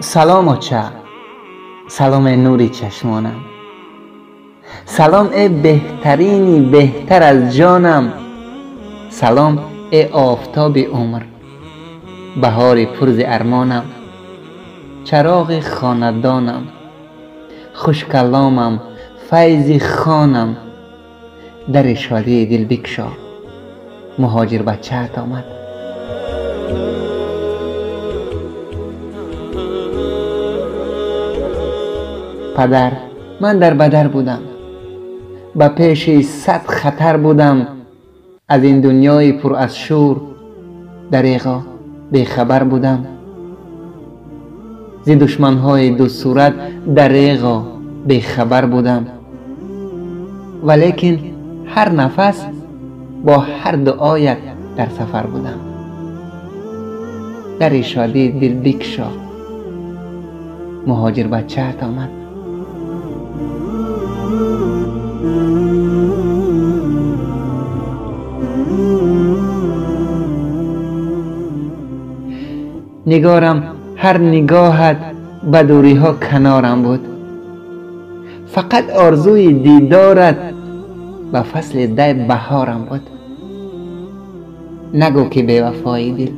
سلام آچه، سلام نوری چشمانم، سلام ای بهترینی بهتر از جانم، سلام ای آفتاب عمر، بهار پر ز ارمانم، چراغ خاندانم، خوش کلامم، فیض خانم، در شادی دل بگشا، مهاجر بچه‌ات آمد. پدر، من در بدر بودم، به پیش 100 خطر بودم، از این دنیای پر از شور دریغا بیخبر بودم، ز دشمن‌های دو صورت دریغا بیخبر بودم، ولیکن هر نفس با هر دعایت در سفر بودم. در شادی دل بگشا، مهاجر بچه‌ات آمد. نگارم هر نگاهت به دوری ها کنارم بود، فقط آرزوی دیدارت به فصل دی بهارم بود. نگو که بی وفایی دل،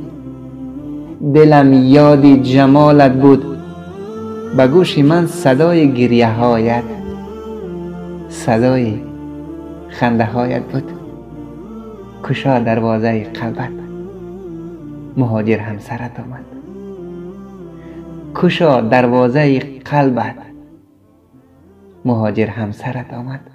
دلم یادی جمالت بود، به گوش من صدای گریه هایت، صدای خنده هایت بود. کشا دروازه قلبت، مهاجر همسرت آمد. کشا دروازه قلبت، مهاجر همسرت آمد.